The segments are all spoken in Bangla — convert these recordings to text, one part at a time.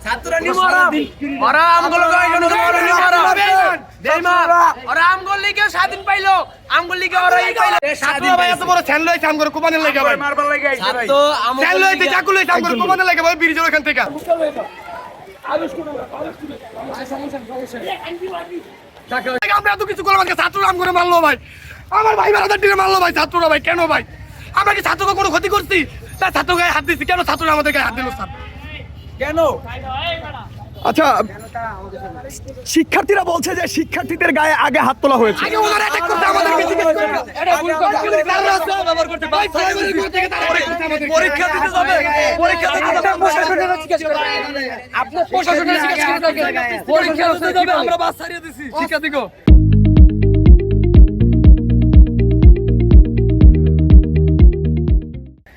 ছাত্ররা নিমরাম ওরা আমগুলো গাইলো ওরা নিমরাম দেইমা ওরা আমগুলো লিগে স্বাধীন পাইলো আমগুলো লিগে ওরা এই পাইলো ছাত্র ভাই এত বড় চ্যানেল হইছে আমগরে কোবানে লাগা ভাই মারবার লাগি আইছে ভাই তো চ্যানেল হইতে চাকু লইছে আমগরে কোবানে লাগা ভাই ব্রিজের ওখান থেকে আমরা এত কিছু করলাম ছাত্ররা আমগরে মারলো ভাই আমার ভাই বারাদার দিনে মারলো ভাই ছাত্ররা ভাই কেন ভাই আমরা কি ছাত্রকে কোনো ক্ষতি করছি তা ছাত্র গায়ে হাত দিচ্ছি কেন ছাত্ররা আমাদের গায়ে হাত দিল স্যার কেন? আচ্ছা, শিক্ষার্থীরা বলছে যে শিক্ষার্থীদের গায়ে আগে হাত তোলা হয়েছে। আগে ওনারা অ্যাটাক করতে আমাদেরকে জিজ্ঞেস করে এটা ভুল কথা কারণ আছে ব্যবহার করতে ভাই প্রাইমারি কোর্ট থেকে তারা পরীক্ষা দিতে যাবে, পরীক্ষা দিতে যাবে প্রশাসনের জিজ্ঞেস করে আপনি প্রশাসনের জিজ্ঞেস করে পরীক্ষা দিতে যাবে, আমরা বাস ছাড়িয়ে দিছি শিক্ষার্থীকে।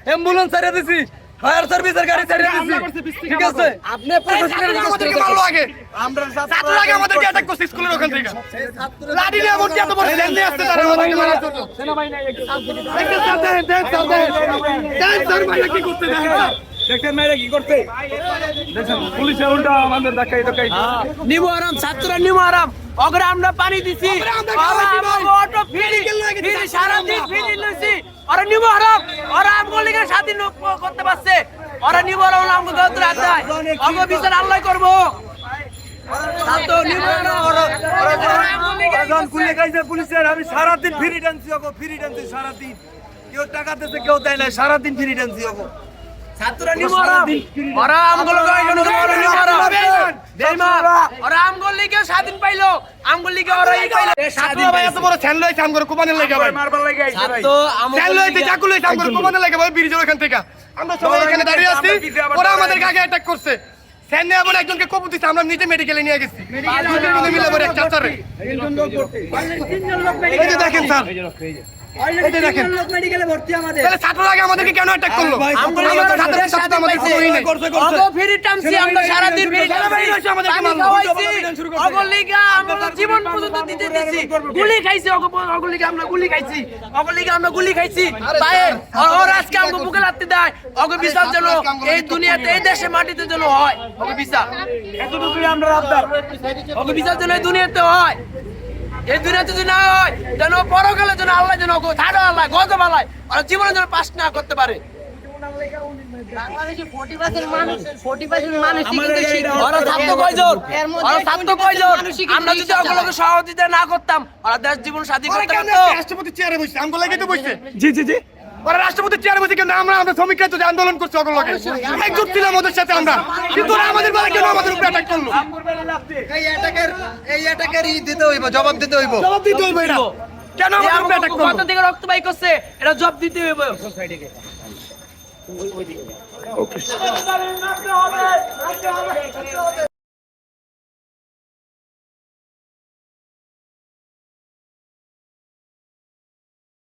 অ্যাম্বুলেন্স ছাড়িয়ে দিছি, ফায়ার সার্ভিসের গাড়ি ছাড়িয়ে দিছি, ঠিক আছে? আপনি প্রশাসনের জিজ্ঞেস আমাদেরকে করে মারলো আগে ছাত্ররা আগে আমাদেরকে অ্যাটাক করছে স্কুলের ওখান থেকে লাঠি নিয়ে এমন এত বড় চ্যানেল নিয়ে আসতে তারা আমাদেরকে মারার জন্য কি করতে দেন দেখেন মেয়েরা কি করতে, দেখেন পুলিশে উল্টা আমাদের ধাক্কাই ধাক্কাই। নিমরাম ছাত্ররা নিমরাম অগ্রে আমরা পানি দিছি অটো ফ্রি সারা দিন ফ্রি লইছি ওরা নিমরাম ওরা আমগুলো লিগে স্বাধীন করতে পারছে ওরা নিমরাম আমগো গাওতে আদায় আমগো বিচার আল্লাহ করব ছাত্র নিমরাম ওরা এখন খুলে গাইছে পুলিশের, আমি সারাদিন ফ্রি ডান্সি হবো, ফ্রি ডান্সি সারাদিন, কেউ টাকা দিতে কেউ দেয় না, সারাদিন ফ্রি ডান্সি হবো। ছাত্ররা নিমরাম ওরা আমগুলো গাইলো ওরা নিমরাম দেইমা ওরা আমগুলো লিগে স্বাধীন পাইলো আমগুলো লিগে ওরা এই পাইলো ছাত্র ভাই এত বড় চ্যানেল হইছে আমগরে কোবানে লাগা ভাই মারবার লাগি আইছে ভাই। তো চ্যানেল হইতে চাকু লইছে আমগরে কোবানে লাগা ভাই ব্রিজের ওখান থেকে আমরা সবাই এখানে দাঁড়িয়ে আছি ওরা আমাদেরকে আগে অ্যাটাক করছে সেনে আবার একজনকে কবু দিছে আমরা নিজে মেডিকেলে নিয়ে গেছি দুজন মিলে বলে এক চাচারে এই যে দেখেন স্যার এই যে দেখেন মেডিকেলে ভর্তি আমাদের তাহলে ছাত্ররা আগে আমাদেরকে কেন অ্যাটাক করলো আমগুলো আমরা তো ছাত্রদের সাথে আমাদের কোনোই নাই অগো ফ্রি টামছি আমরা সারা দিন ফ্রি টামছি আমাদেরকে মারলো অগো লিগা আমরা জীবন পর্যন্ত দিতে দিছি গুলি খাইছি অগো লিগা আমরা গুলি খাইছি অগো লিগা আমরা গুলি খাইছি তাই ওর আজকে আমগো বুকে লাগতে দেয় অগো বিচার যেন এই দুনিয়াতে এই দেশে মাটিতে যেন হয় অগো বিচার এতটুকুই আমরা আবদার। অগো বিচার যেন এই দুনিয়াতে হয় এই দুনিয়াতে যদি না হয় যেন পরকালে যেন আল্লাহ যেন থাড়া আল্লাহ গজব আল্লাহ আর জীবনে যেন পাস না করতে পারে বাংলাদেশে 40% মানুষ 40% মানুষ ওরা ছাত্র কয়জন ওরা ছাত্র কয়জন আমরা যদি ওগুলোকে সহযোগিতা না করতাম ওরা দেশ জীবন স্বাধীন করতে পারতো রাষ্ট্রপতি চেয়ারে বসে আমগো লাগি তো বসে জি জি জি, ওরা রাষ্ট্রপতি চেয়ারে বসে কিন্তু আমরা শ্রমিকরা তো আন্দোলন করছি ওগুলো লাগে একজোট ছিলাম ওদের সাথে আমরা কিন্তু ওরা আমাদের বেলা কেন আমাদের উপরে অ্যাটাক করলো এই অ্যাটাকের দিতে হইব, জবাব দিতে হইব। জবাব দিতে হইবে এটা কেন আমাদের উপরে অ্যাটাক করলো কত থেকে রক্ত বাই করছে এটা জব দিতে হবে